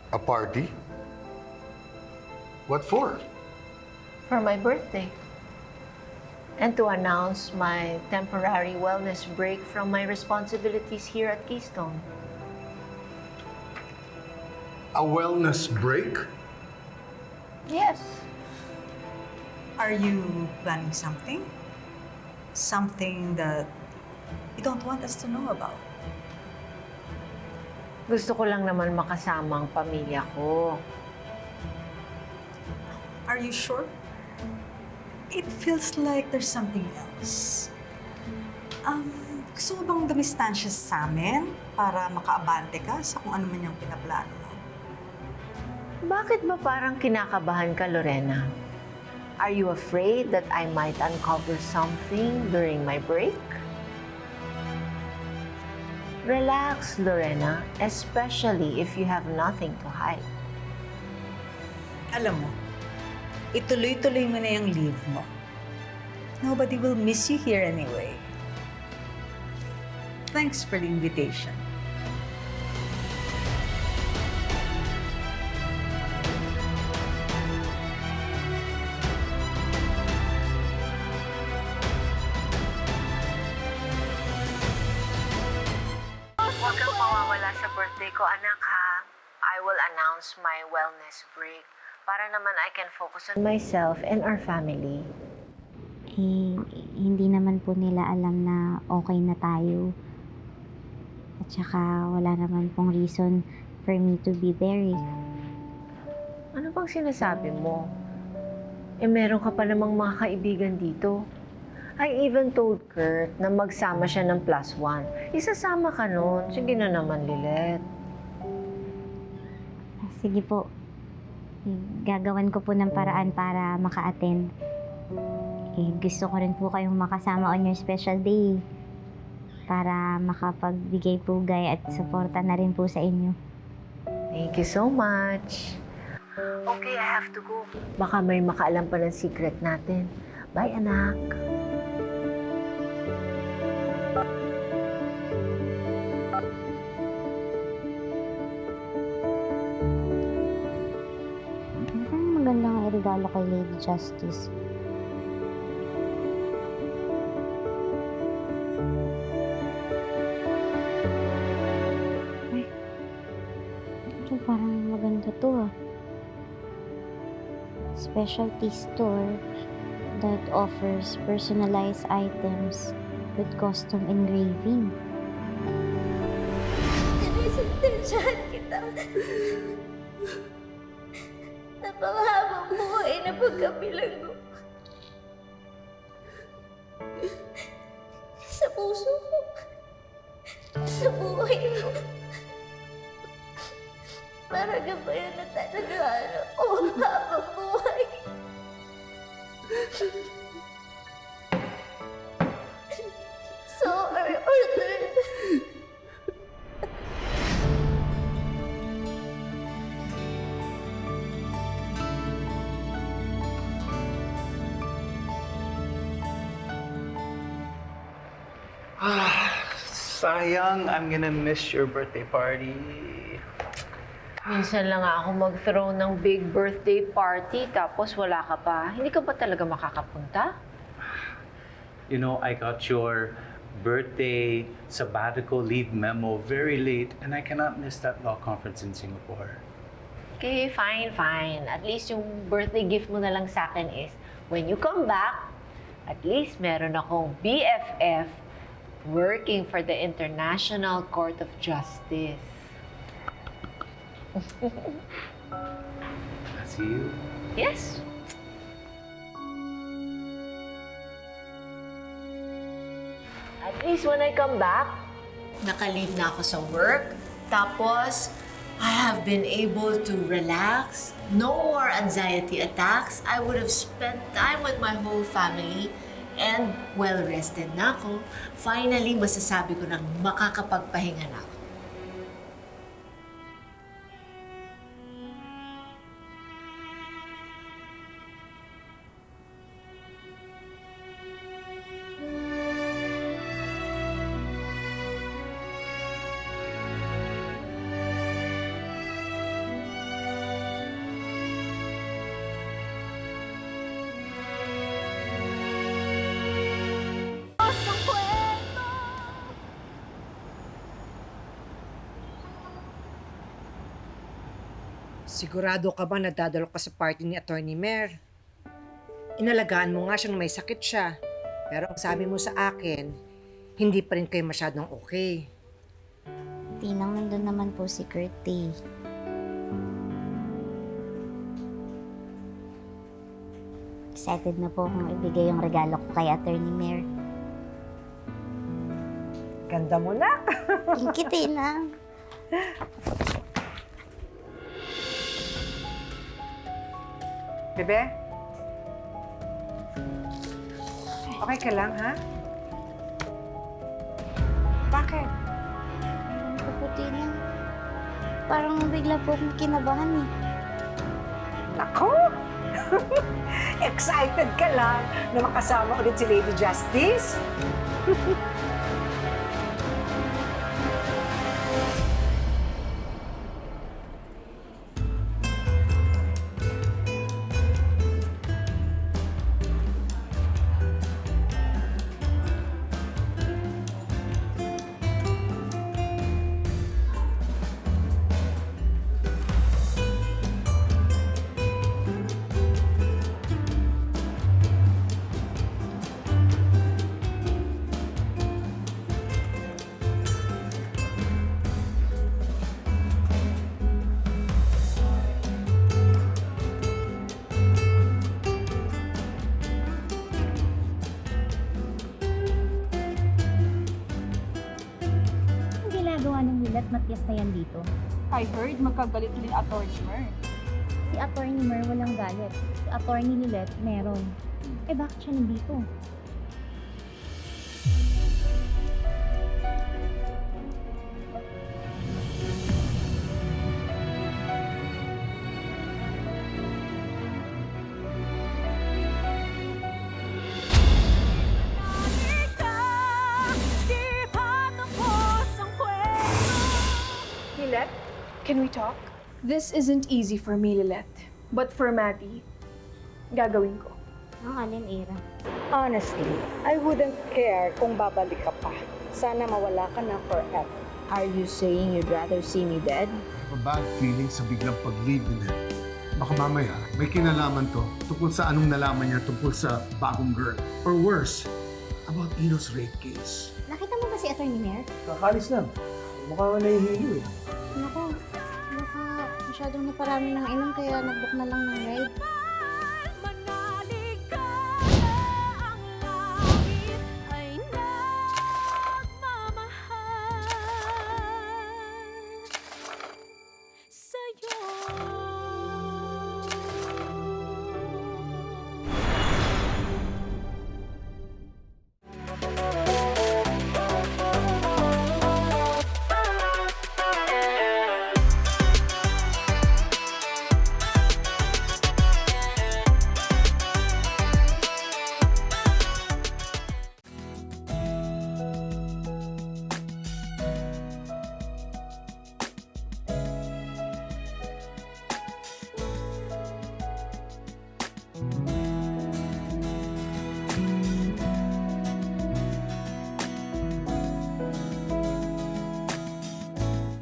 A party? What for? For my birthday. And to announce my temporary wellness break from my responsibilities here at Keystone. A wellness break? Yes. Are you planning something? Something that you don't want us to know about? Gusto ko lang naman makasama ang pamilya ko. Are you sure? It feels like there's something else. Gusto mo bang dumistansya sa amin para makaabante ka sa kung ano man yung pinaplano mo? Bakit ba parang kinakabahan ka, Lorena? Are you afraid that I might uncover something during my break? Relax, Lorena, especially if you have nothing to hide. Alam mo, ituloy-tuloy mo na yung leave mo. Nobody will miss you here anyway. Thanks for the invitation. Huwag kang mawawala sa birthday ko, anak, ha? I will announce my wellness break para naman I can focus on myself and our family. Eh, hindi naman po nila alam na okay na tayo. At saka wala naman pong reason for me to be there eh. Ano bang sinasabi mo? Eh, meron ka pa namang mga kaibigan dito. I even told Kurt na magsama siya ng +1. Isasama ka nun. Sige na naman, Lilet. Sige po, gagawan ko po ng paraan para maka-attend. Eh, gusto ko rin po kayong makasama on your special day para makapagbigay pugay at suporta na rin po sa inyo. Thank you so much. Okay, I have to go. Baka may makaalam pa ng secret natin. Bye, anak. Ang magandang regalo kay Lady Justice. Ay, ito parang maganda to ah. Specialty store that offers personalized items with custom engraving. Sinisintensyahan kita. Napakahabang buhay na pagkabilang mo. Sa puso ko. Sa buhay mo. Para gabayan na talaga o habang buhay. So, Arthur. Sayang, I'm gonna miss your birthday party. Minsan lang ako mag-throw ng big birthday party tapos wala ka pa. Hindi ka ba talaga makakapunta? You know, I got your birthday sabbatical leave memo very late and I cannot miss that law conference in Singapore. Okay, fine, fine. At least yung birthday gift mo na lang sa akin is, when you come back, at least meron akong BFF working for the International Court of Justice. See you. Yes. At least when I come back, naka-leave na ako sa work. Tapos, I have been able to relax. No more anxiety attacks. I would have spent time with my whole family and well-rested na ako. Finally, masasabi ko na makakapagpahinga na ako. Sigurado ka ba nadadalo ka sa party ni Attorney Mer? Inalagaan mo nga siyang may sakit siya. Pero ang sabi mo sa akin, hindi pa rin kayo masyadong okay. Tinang nandun naman po si Kurt eh. Excited na po akong ibigay yung regalo ko kay Attorney Mer. Ganda mo na. Thank you, Tinang. Bebe? Okay ka lang, ha? Bakit? Ewan ko po, Tinang. Parang bigla po akong kinabahan eh. Nako! Excited ka lang na makasama ulit si Lady Justice? Ang ginagawa ng Will at Matias na yan dito? I heard magkagalit din Attorney Mer. Si Attorney Mer walang galit. Si Attorney Lilet meron. Eh bakit siya nandito? Lilet, can we talk? This isn't easy for me, Lilet. But for Maddie, gagawin ko. Ang alin, Ira? Honestly, I wouldn't care kung babalik ka pa. Sana mawala ka na forever. Are you saying you'd rather see me dead? A bad feeling sa biglang pag-leave nila. Baka mamaya, may kinalaman to tungkol sa anong nalaman niya tungkol sa bagong girl. Or worse, about Ino's rape case. Nakita mo ba si Attorney Mer? Kakalis lang. Mukhang nahihilo eh. Naku, baka masyadong naparami ng inom kaya nag-book na lang ng ride.